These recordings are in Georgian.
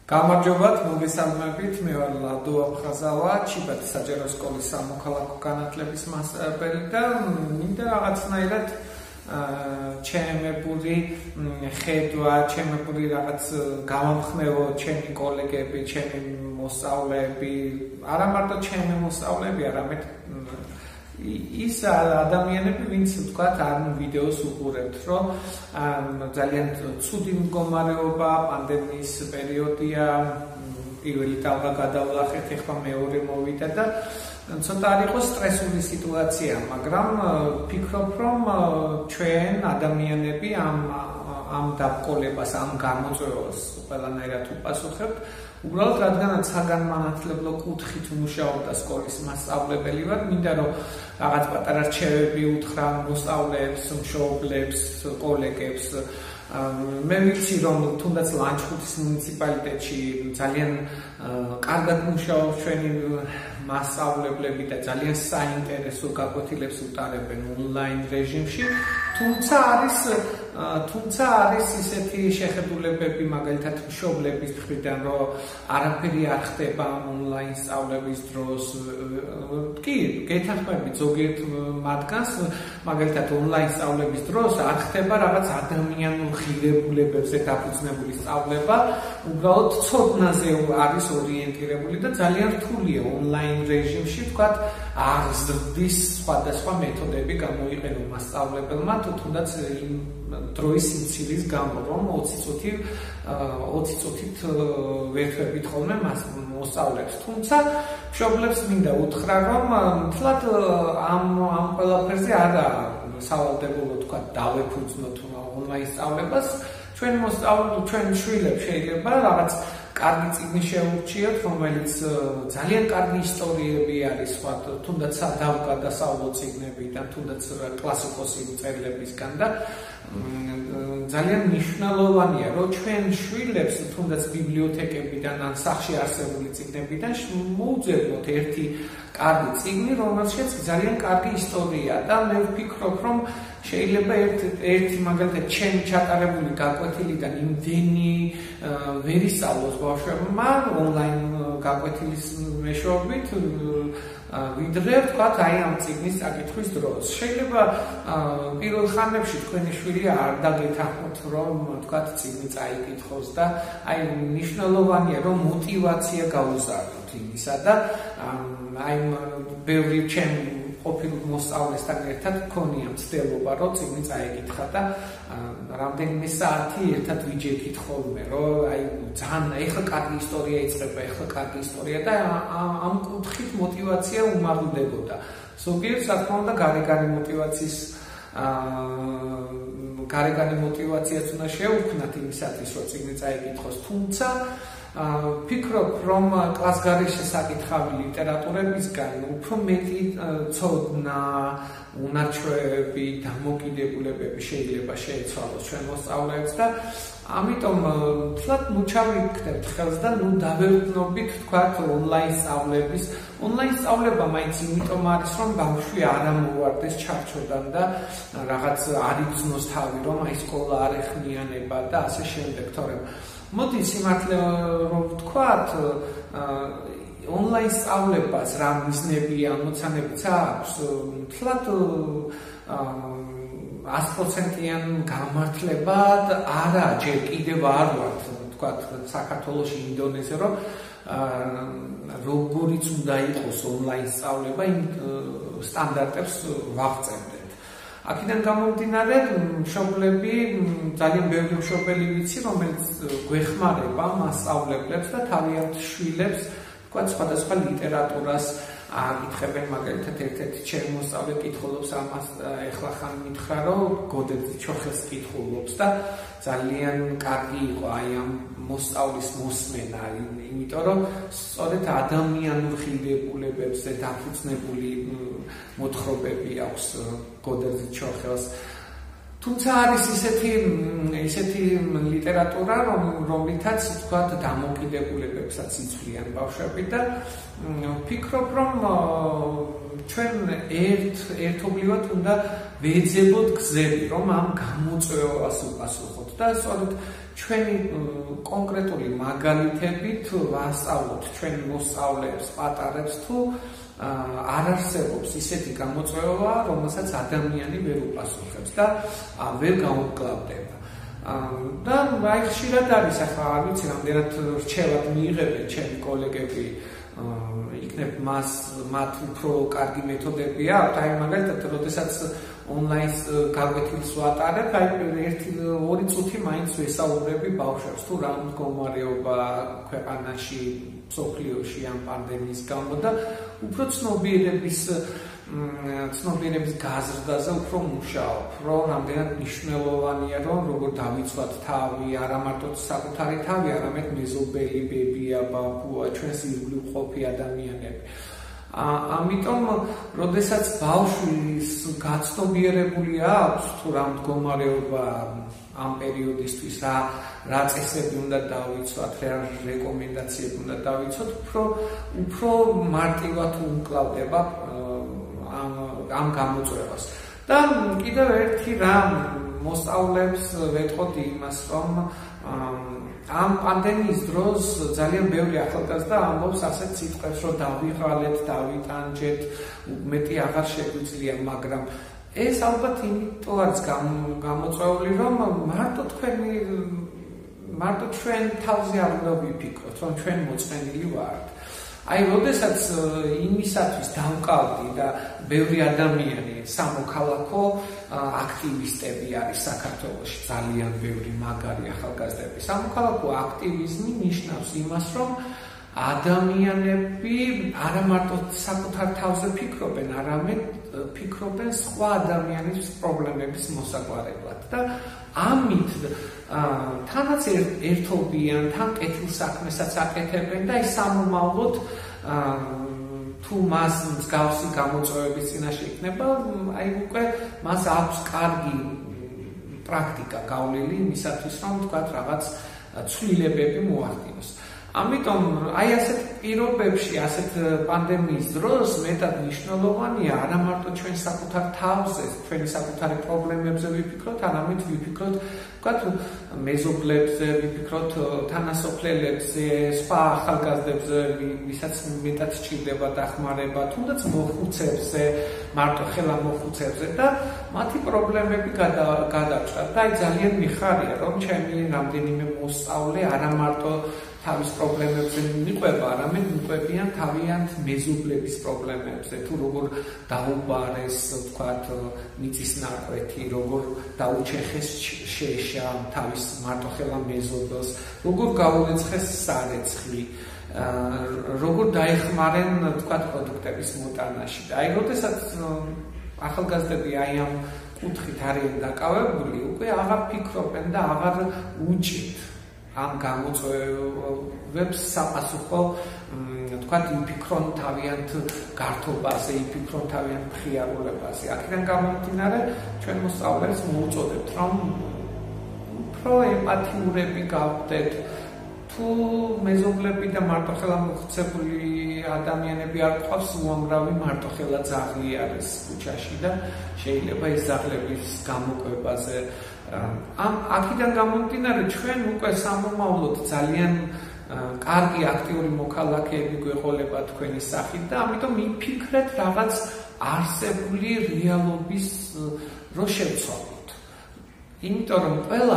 გამარჯობათ, მოგესალმებით, მე ვარ ლადო აფხაზავა, ჩიბათის საჯარო სკოლის სამოქალაქო განათლების მასწავლებელი და მინდა რაღაცნაირად ჩემებური ხედვა, ჩემებური რაღაც გამამხნევო ჩემი კოლეგები, ჩემი მოსწავლეები, არა მარტო ჩემი მოსწავლეები, არამედ ის ადამიანები, ვინც თქვათ არ ვიდეოს უყურებთ, რომ ძალიან ცუდი მდგომარეობა, პანდემიის პერიოდია, პირველი ტალღა გადავლახეთ, ეხლა მეორე მოვიდა და ცოტა არ იყო სტრესული სიტუაცია, მაგრამ ვფიქრობ, რომ ჩვენ ადამიანები ამ დაბრკოლებას, ამ გამოწვევას ყველანაირად უპასუხებთ. უბრალოდ რადგანაც საგანმანათლებლო კუთხით მუშაობდა სკოლის მასწავლებელი ვარ, მინდა რომ რაღაც პატარა რჩევები უთხრა მოსწავლეებს, მშობლებს, კოლეგებს. მე ვიცი, რომ თუნდაც ლანჩხუთის მუნიციპალიტეტში ძალიან კარგად მუშაობს ჩვენი მასწავლებლები და ძალიან საინტერესო გაკვეთილებს უტარებენ ონლაინ რეჟიმში, თუმცა არის ისეთი შეხედულებები, მაგალითად მშობლების მხრიდან, რომ არაფერი არ ხდება ონლაინ სწავლების დროს. კი, გეთანხმებით ზოგიერთ მათგანს, მაგალითად ონლაინ სწავლების დროს არ ხდება რაღაც ადამიანურ ღირებულებებზე დაფუძნებული სწავლება, უბრალოდ ცოდნაზე არის ორიენტირებული და ძალიან რთულია ონლაინ რეჟიმში, ვთქვათ, არ ზრდის სხვადასხვა მეთოდები გამოიყენო მასწავლებელმა, თუნდაც იმ დროის სიმცირის გამო, რომ 20 წუთით ვერთვებით ხოლმე მოსწავლებს. თუმცა მშობლებს მინდა უთხრა, რომ მთლად ამ ყველაფერზე არა სავალდებულო, თქვათ, დავეფუძნოთ ონლაინ სწავლებას. ჩვენ შვილებს შეიძლება რაღაც კარგი წიგნი შეურჩიოთ, რომელიც ძალიან კარგი ისტორიები არის, თუნდაც გადასავლო წიგნებიდან, თუნდაც კლასიკოსი მწერლებისგან და ძალიან მნიშვნელოვანია, რომ ჩვენ შვილებს თუნდაც ბიბლიოთეკებიდან ან სახლში არსებული წიგნებიდან მოუძებნოთ ერთი კარგი წიგნი, რომელშიც ძალიან კარგი ისტორია და მე ვფიქრობ, რომ შეიძლება ერთი მაგალითად ჩემი ჩატარებული გაკვეთილიდან იმდენი ვერ ისწავლოს ბავშვებმა ონლაინ გაკვეთილის მეშვეობით, ვიდრე ვთქვათ აი ამ წიგნის წაკითხვის დროს. შეიძლება პირველ ხანებში თქვენი შვილი არ დაგეთანხმოთ, რომ ვთქვათ წიგნი წაიკითხოს და აი მნიშვნელოვანია, რომ мотиваცია გაუზარდოთ იმისა და აი ბევრი ჩემი ყოფილ მოსწავლესთან ერთად მქონია მცდელობა, რომ წიგნი წაიკითხა და რამდენიმე საათი ერთად ვიჯექით ხოლმე, რომ აი ძალიან ეხლა კარგი ისტორია იწყება, ეხლა კარგი ისტორია და ამ კუთხით мотиваცია უმაღლდებოდა. ზოგიერთ რა თქმა უნდა გარეგანი мотиваციაც უნდა შეუქმნათ იმისათვის, რომ წიგნი წაიკითხოს, თუმცა ვფიქრობ, რომ კლასგარეშე საკითხავი ლიტერატურებისგან უფრო მეტი ცოდნა, უნარჩვევები, დამოკიდებულებები შეიძლება შეეცვალოს ჩვენ მოსწავლეებს და ამიტომ თლად ჩავიქნებთ ხელს და დავეუბნობით, თქვათ, ონლაინ სწავლება მაინც იმიტომ არის, რომ ბავშვი არ ამოვარდეს ჩარჩოდან და რაღაც არ იგრძნოს თავი, რომ აი სკოლა არ ეხმიანება და ასე შემდეგ, თორემ მოდი სიმართლე რომ ვთქვათ, ონლაინ სწავლებას რა მიზნები, ამოცანებიც აქვს, თლად 100%-იან გამართლებად არა, ჯერ კიდევ არ ვართ, ვთქვათ, საქართველოში ინდონეზე, რომ როგორიც უნდა იყოს ონლაინ სწავლება, იმ სტანდარტებს ვაღწევდეთ. აქედან გამომდინარე, მშობლები, ძალიან ბევრი მშობელი ვიცი, რომელიც გვეხმარება მასწავლებლებს და თავიანთ შვილებს, თქვათ, სხვადასხვა ლიტერატურას აკითხებენ, მაგალითად ერთ-ერთი ჩემი მოსწავლე კითხულობს ამას, ეხლა ხან მითხრა, რომ გოდერძი ჩოხელს კითხულობს და ძალიან კარგი იყო აი ამ მოსწავლის მოსმენა, იმიტომ რომ სწორედ ადამიანურ ღირებულებებზე დაფუძნებული მოთხრობები აქვს გოდერძი ჩოხელს. თუმცა არის ისეთი ლიტერატურა, რომლითაც თქვათ დამოკიდებულებებსაც იცვლიან ბავშვები და ვფიქრობ, რომ ჩვენ ერთობლივად უნდა ვეძებოთ გზები, რომ ამ გამოწვევას უპასუხოთ და სწორედ ჩვენი კონკრეტული მაგალითებით ვასწავლოთ ჩვენ მოსწავლეებს, პატარებს თუ არ არსებობს ისეთი გამოწვევა, რომელსაც ადამიანი ვერ უპასუხებს და ვერ გაუმკლავდება. და აი ხშირად არის ახლა არ ვიცი რამდენად რჩევად მიიღებენ ჩემი კოლეგები იქნებ მათ უფრო კარგი მეთოდები აქვს აი მაგალითად როდესაც ონლაინ გაკვეთილს ვატარებ აი 1-2 წუთი მაინც ვესაუბრები ბავშვებს თუ რა მდგომარეობა ქვეყანაში მსოფლიოში ამ პანდემიის გამო და უფრო ცნობიერების გაზრდაზე უფრო მუშაობ, რომ რამდენად მნიშვნელოვანია, რომ როგორ დავიცვათ თავი, არა მარტო საკუთარი თავი, არამედ მეზობელი, ბებია, ბაბუა, ჩვენს ირგვლივ ყოფი ადამიანები. ამიტომ, როდესაც ბავშვის გაცნობიერებული აქვს, თუ რა მდგომარეობა ამ პერიოდისთვის, რა წესები უნდა დავიცვათ, რა რეკომენდაციები უნდა დავიცვათ, უფრო მარტივად უმკლავდება ამ გამოწვევას. და კიდევ ერთი რამ მოსწავლეებს ვეთყოდი იმას, რომ ამ პანდემიის დროს ძალიან ბევრი ახალგაზრდა ამბობს ასეთ სიტყვებს, რომ დავიღალეთ, დავიტანჯეთ, მეტი აღარ შეგვიძლია, მაგრამ ეს ალბათ იმიტომ არის გამოწვეული, რომ მარტო ჩვენ თავზე არ უნდა ვიფიქროთ, რომ ჩვენ მოწყენილი ვართ. აი, როდესაც იმისათვის დავკავდი და ბევრი ადამიანი, სამოქალაქო აქტივისტები არის საქართველოში, ძალიან ბევრი მაგარი ახალგაზრდები. სამოქალაქო აქტივიზმი ნიშნავს იმას, რომ ადამიანები არა მარტო საკუთარ თავზე ფიქრობენ, არამედ ფიქრობენ სხვა ადამიანის პრობლემების მოსაგვარებლად და ამით თანაც ერთობიან, თან კეთილსაქმესაც აკეთებენ და ის სამომავლოდ თუ მას მსგავსი გამოწვევების წინაშე იქნება, აი უკვე მას აქვს კარგი პრაქტიკა გავლილი იმისათვის, რომ თქვათ რაღაც ცვლილებები მოახდინოს. ამიტომ აი ასეთ პირობებში, ასეთ პანდემიის დროს მეტად მნიშვნელოვანია არა მარტო ჩვენ საკუთარ თავზე, ჩვენი საკუთარი პრობლემებზე ვიფიქროთ, არამედ ვიფიქროთ, ვთქვათ, მეზობლებზე, ვიფიქროთ თანასოფლელებზე, სხვა ახალგაზრდებზე, ვისაც მეტად სჭირდება დახმარება, თუნდაც მოხუცებზე, მარტო ხელა მოხუცებზე და მათი პრობლემები გადავჭრათ. და აი ძალიან მიხარია, რომ ჩემი რამდენიმე მოსწავლე არა მარტო თავის პრობლემებზე მიყვება, არამედ მიყვებიან თავიანთ მეზობლების პრობლემებზე, თუ როგორ დაუბარეს, ვთქვათ, მიწის ნაკვეთი, როგორ დაუჩეხეს შეშა თავის მარტოხელა მეზობელს, როგორ გაუეცხეს სარეცხლი, როგორ დაეხმარენ, ვთქვათ, პროდუქტების მოტანაში. და აი, როდესაც ახალგაზრდები აი ამ კუთხით არიან დაკავებული, უკვე აღარ ფიქრობენ და აღარ უჭირთ ამ გამოწვევებს საპასუხო, თქვათ, იფიქრონ თავიანთ გართობაზე, იფიქრონ თავიანთ მხიარულებაზე. აქედან გამომდინარე, ჩვენ მოსწავლეებს მოუწოდებთ, რომ უფრო ემპათიურები გავხდეთ, თუ მეზობლები და მარტოხელა მოხუცებული ადამიანები არ გვყავს, უამრავი მარტოხელა ძაღლი არის ქუჩაში და შეიძლება ის ძაღლების გამოკვებაზე აქედან გამომდინარე ჩვენ უკვე სამომავლოდ ძალიან კარგი აქტიური მოქალაქეები გვეყოლება თქვენი სახით და ამიტომ მიფიქრეთ რაღაც არსებული რეალობის რო შევცვალოთ. იმიტომ რომ ყველა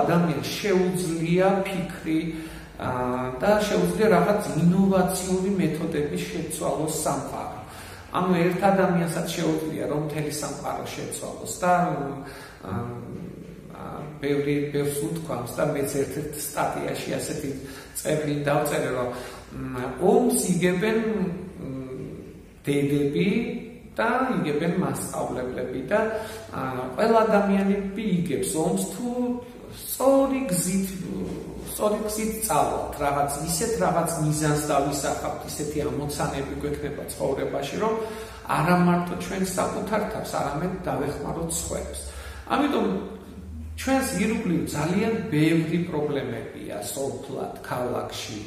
ადამიანს შეუძლია ფიქრი და შეუძლია რაღაც ინოვაციური მეთოდების შეცვალოს სამყარო. ანუ ერთ ადამიანსაც შეუძლია რომ მთელი სამყარო შეცვალოს და ბევრს უთქვამს და მეც ერთ სტატიაში ასეთი წერილი დავწერე რომ ომს იგებენ დედები და იგებენ მასწავლებლები და ყველა ადამიანები იგებს ომს თუ სწორი გზით წავალთ, რაღაც მიზანს დავისახავთ, ისეთი ამოცანები გვექნება ცხოვრებაში, რომ არა მარტო ჩვენ საკუთარ თავს, არამედ დავეხმაროთ სხვებს. ამიტომ ჩვენს ირგვლივ ძალიან ბევრი პრობლემებია სოფლად, ქალაქში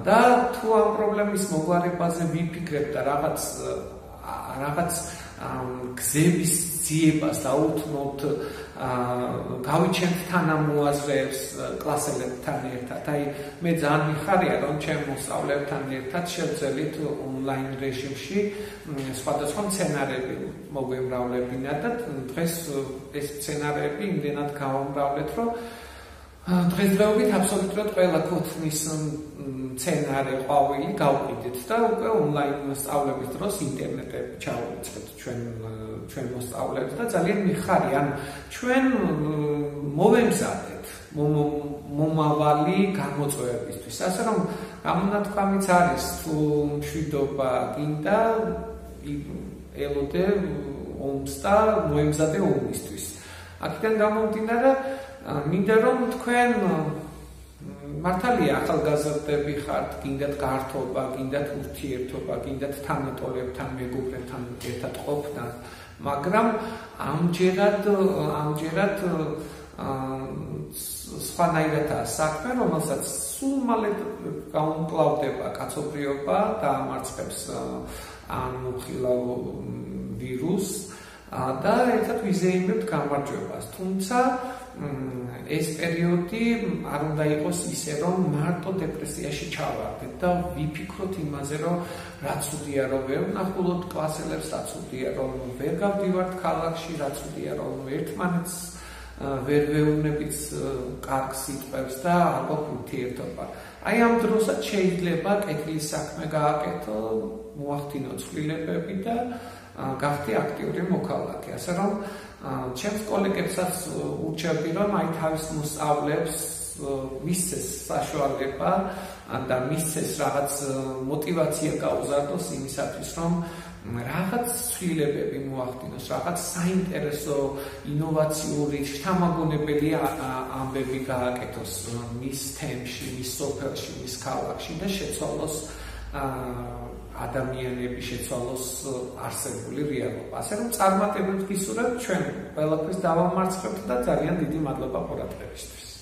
და თუ ამ პრობლემის მოგვარებაზე ვიფიქრებ და რაღაც გზების ძიებას დაუთმოთ გავიჩენთ თანამოაზრეებს კლასელებთან ერთად. აი მე ძალიან მიხარია რომ ჩემ მოსწავლეებთან ერთად შევძელით ონლაინ რეჟიმში სხვადასხვა სცენარები მოგვემრავლებინა და დღეს ეს სცენარები იმდენად გავამრავლეთ რომ დღესდღეობით აბსოლუტურად ყველა ქოთნის სცენარი ყვავილი გავყიდეთ და უკვე ონლაინ სწავლების დროს ინტერნეტები ჩავუწყეთ ჩვენ მოსწავლეებს და ძალიან მიხარია. ანუ ჩვენ მოვემზადეთ მომავალი გამოწვევებისთვის. ასე რომ გამონათქვამიც არის თუ მშვიდობა გინდა ელოდე ომს და მოემზადე ომისთვის. აქედან გამომდინარე მინდა რომ თქვენ მართალია ახალგაზრდები ხართ, გინდათ გართობა, გინდათ ურთიერთობა, გინდათ თანატოლებთან, მეგობრებთან ერთად ყოფნა, მაგრამ ამჯერად სხვანაირადაა საქმე, რომელსაც სულ მალე გაუმკლავდება კაცობრიობა და ამარცხებს ამხილავ ვირუსს და ერთად ვიზეიმებთ გამარჯვებას. თუმცა ეს პერიოდი არ უნდა იყოს ისე, რომ მარტო დეპრესიაში ჩავარდეთ და ვიფიქროთ იმაზე, რომ რაც უდია რომ ვერ ვნახულოთ კლასელებს, რაც უდია რომ ვერ გავდივართ ქალაქში, რაც უდია რომ ერთმანეთს ვერ ვეუბნებით კარგ სიტყვებს და არ გვაქვს ურთიერთობა. აი ამ დროსაც შეიძლება კეთილის საქმე გააკეთო, მოახდინო ცვლილებები და გახდე აქტიური მოქალაქე. ასე რომ ჩემს კოლეგებსაც ურჩევდი რომ აი თავის მოსწავლეებს მისცეს საშუალება და მისცეს რაღაც მოტივაცია გაუზარდოს იმისათვის რომ რაღაც ცვლილებები მოახდინოს, რაღაც საინტერესო ინოვაციური შთამაგონებელი ამბები გააკეთოს მის თემში, მის სოფელში, მის ქალაქში და შეცვალოს ადამიანები, შეცვალოს არსებული რეალობა. ასე რომ წარმატებით გისურვებთ ჩვენ ყველაფერს დავამარცხებთ და ძალიან დიდი მადლობა ყურადღებისთვის.